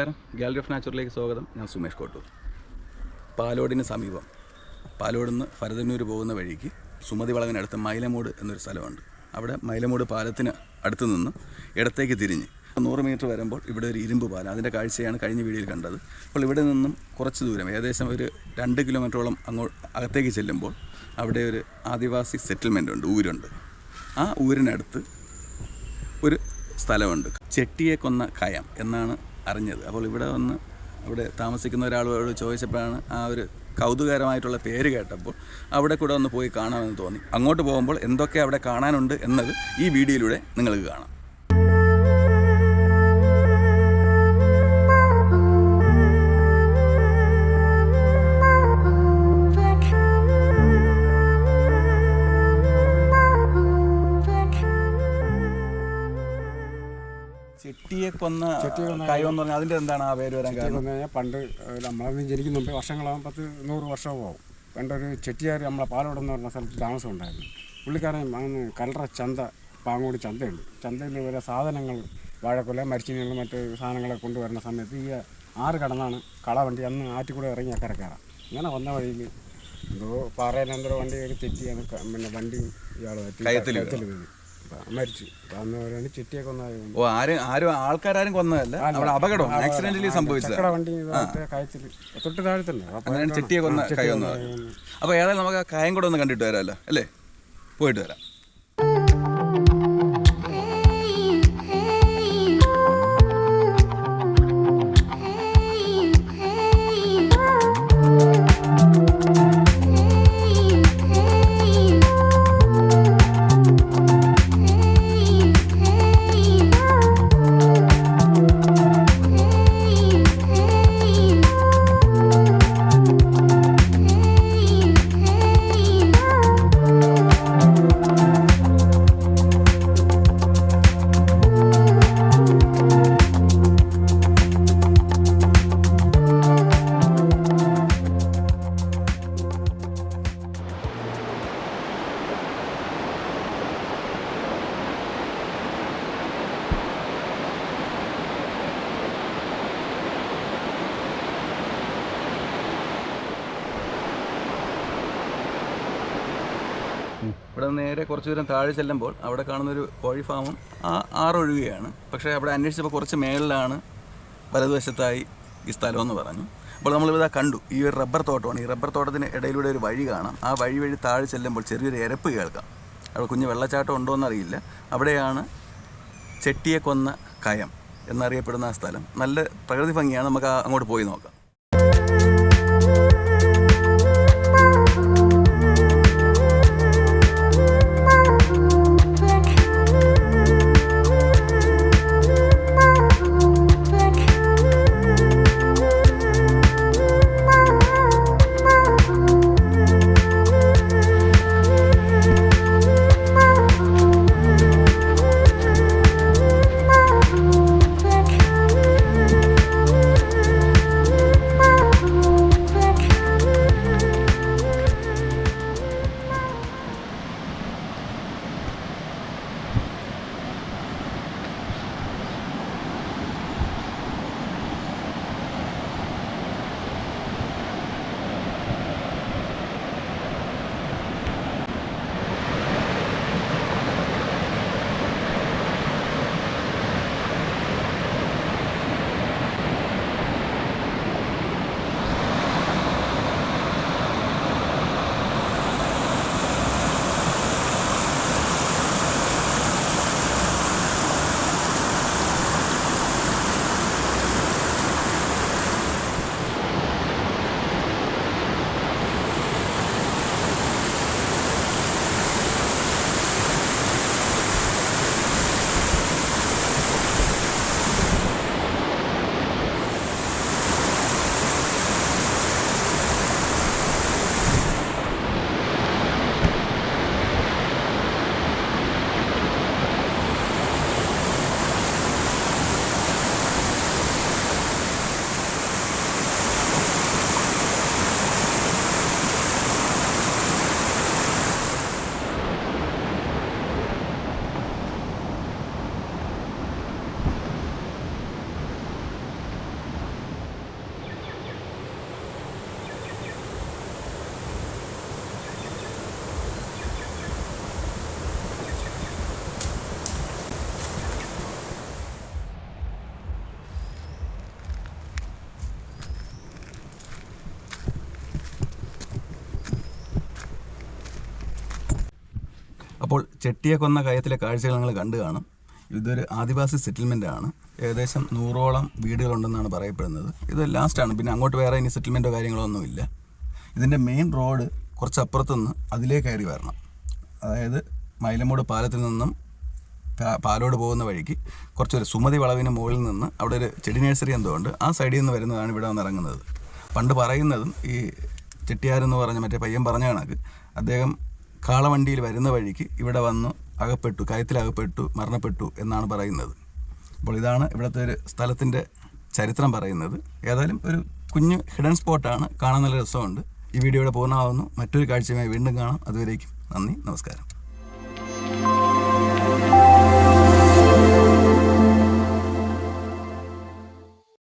നമസ്കാരം, gallery of നാച്ചുറലിലേക്ക് സ്വാഗതം. ഞാൻ സുമേഷ് കോട്ടൂർ. പാലോടിന് സമീപം, പാലോട് നിന്ന് ഫരദന്നൂർ പോകുന്ന വഴിക്ക് സുമതി വളവിനടുത്ത് മൈലമൂട് എന്നൊരു സ്ഥലമുണ്ട്. അവിടെ മൈലമൂട് പാലത്തിന് അടുത്ത് നിന്ന് ഇടത്തേക്ക് തിരിഞ്ഞ് 100 മീറ്റർ വരുമ്പോൾ ഇവിടെ ഒരു ഇരുമ്പ് പാലം, അതിൻ്റെ കാഴ്ചയാണ് കഴിഞ്ഞ വീഡിയോയിൽ കണ്ടത്. അപ്പോൾ ഇവിടെ നിന്നും കുറച്ച് ദൂരം, ഏകദേശം ഒരു 2 കിലോമീറ്ററോളം അകത്തേക്ക് ചെല്ലുമ്പോൾ അവിടെ ഒരു ആദിവാസി സെറ്റിൽമെൻ്റ് ഉണ്ട്, ഊരുണ്ട്. ആ ഊരിനടുത്ത് ഒരു സ്ഥലമുണ്ട്, ചെട്ടിയെ കൊന്ന കയം എന്നാണ് അറിഞ്ഞത്. അപ്പോൾ ഇവിടെ വന്ന് അവിടെ താമസിക്കുന്ന ഒരാളോട് ചോദിച്ചപ്പോഴാണ് ആ ഒരു കൗതുകകരമായിട്ടുള്ള പേര് കേട്ടപ്പോൾ അവിടെ കൂടെ ഒന്ന് പോയി കാണാമെന്ന് തോന്നി. അങ്ങോട്ട് പോകുമ്പോൾ എന്തൊക്കെ അവിടെ കാണാനുണ്ട് എന്നത് ഈ വീഡിയോയിലൂടെ നിങ്ങൾക്ക് കാണാം. ചെട്ടിയെ കൊന്ന കയം എന്ന് പറഞ്ഞാൽ അതിൻ്റെ എന്താണ് ആ പേര് വരാൻ കാരണം? പണ്ട് നമ്മളന്ന് ജനിക്കുന്ന മുമ്പേ വർഷങ്ങളാകും, 10-100 വർഷമാവും. പണ്ടൊരു ചെട്ടിയാർ നമ്മളെ പാലോട് എന്ന് പറഞ്ഞ സ്ഥലത്ത് താമസം ഉണ്ടായിരുന്നു. പുള്ളിക്കാരൻ അങ്ങ് കല്ലറ ചന്ത, പാങ്ങോട് ചന്തയുണ്ട്. ചന്തയിൽ വരെ സാധനങ്ങൾ, വാഴക്കൊല, മരിച്ചിനികൾ, മറ്റ് സാധനങ്ങളൊക്കെ കൊണ്ടുവരുന്ന സമയത്ത് ഈ 6 കടന്നാണ് കളവണ്ടി അന്ന് ആറ്റിക്കൂടെ ഇറങ്ങി അക്കരെ കയറാം. ഇങ്ങനെ വന്ന വഴിയിൽ എന്തോ പാറയിലെന്തോ വണ്ടി ഒരു തെറ്റിയാണ്, പിന്നെ വണ്ടി കയത്തിൽ മരിച്ചു. അന്ന് പറയുന്നത് ചെട്ടിയെ കൊന്നത്. ആൾക്കാരും കൊന്നതല്ല, അവിടെ അപകടം ആക്സിഡന്റലി സംഭവിച്ചത്. വണ്ടി കയത്തിൽ തൊട്ട് താഴെ തന്നെ അങ്ങനെയാണ് ചെട്ടിയെ കൊന്ന കയം. അപ്പോൾ ഏതായാലും നമുക്ക് ആ കയം കൂടെ ഒന്ന് കണ്ടിട്ട് വരാമല്ലോ, അല്ലേ? പോയിട്ട് വരാം. ഇവിടെ നേരെ കുറച്ച് ദൂരം താഴെ ചെല്ലുമ്പോൾ അവിടെ കാണുന്നൊരു കോഴി ഫാമും ആറൊഴുകയാണ്. പക്ഷേ അവിടെ അന്വേഷിച്ചപ്പോൾ കുറച്ച് മേളിലാണ് വലതുവശത്തായി ഈ സ്ഥലമെന്ന് പറഞ്ഞു. അപ്പോൾ നമ്മളിവിടെ കണ്ടു ഈ ഒരു റബ്ബർ തോട്ടമാണ്. ഈ റബ്ബർ തോട്ടത്തിന് ഇടയിലൂടെ ഒരു വഴി കാണാം. ആ വഴി താഴെ ചെല്ലുമ്പോൾ ചെറിയൊരു എരപ്പ് കേൾക്കാം. അവിടെ കുഞ്ഞ് വെള്ളച്ചാട്ടം ഉണ്ടോ എന്നറിയില്ല. അവിടെയാണ് ചെട്ടിയെ കൊന്ന കയം എന്നറിയപ്പെടുന്ന ആ സ്ഥലം. നല്ല പ്രകൃതി ഭംഗിയാണ്, നമുക്ക് അങ്ങോട്ട് പോയി നോക്കാം. അപ്പോൾ ചെട്ടിയെക്കൊന്ന കയത്തിലെ കാഴ്ചകൾ നിങ്ങൾ കണ്ടു കാണും. ഇതൊരു ആദിവാസി സെറ്റിൽമെൻ്റ് ആണ്. ഏകദേശം 100ഓളം വീടുകളുണ്ടെന്നാണ് പറയപ്പെടുന്നത്. ഇത് ലാസ്റ്റാണ്, പിന്നെ അങ്ങോട്ട് വേറെ ഇനി സെറ്റിൽമെൻറ്റോ കാര്യങ്ങളോ ഒന്നുമില്ല. ഇതിൻ്റെ മെയിൻ റോഡ് കുറച്ച് അപ്പുറത്തുനിന്ന് അതിലേ കയറി വരണം. അതായത് മൈലമൂട് പാലത്തിൽ നിന്നും പാലോട് പോകുന്ന വഴിക്ക് കുറച്ചൊരു സുമതി വളവിന് മുകളിൽ നിന്ന് അവിടെ ഒരു ചെടി നഴ്സറി എന്തോ ഉണ്ട്. ആ സൈഡിൽ നിന്ന് വരുന്നതാണ് ഇവിടെ വന്ന് ഇറങ്ങുന്നത്. പണ്ട് പറയുന്നതും ഈ ചെട്ടിയാരെന്ന് പറഞ്ഞ മറ്റേ പയ്യൻ പറഞ്ഞ കണക്ക് അദ്ദേഹം കാളവണ്ടിയിൽ വരുന്ന വഴിക്ക് ഇവിടെ വന്ന് അകപ്പെട്ടു, കയത്തിലകപ്പെട്ടു, മരണപ്പെട്ടു എന്നാണ് പറയുന്നത്. അപ്പോൾ ഇതാണ് ഇവിടുത്തെ ഒരു സ്ഥലത്തിൻ്റെ ചരിത്രം പറയുന്നത്. ഏതായാലും ഒരു കുഞ്ഞു ഹിഡൻ സ്പോട്ടാണ്, കാണാൻ നല്ല രസമുണ്ട്. ഈ വീഡിയോയുടെ പൂർണ്ണമാവുന്നു. മറ്റൊരു കാഴ്ചയുമായി വീണ്ടും കാണാം. അതുവരേക്കും നന്ദി, നമസ്കാരം.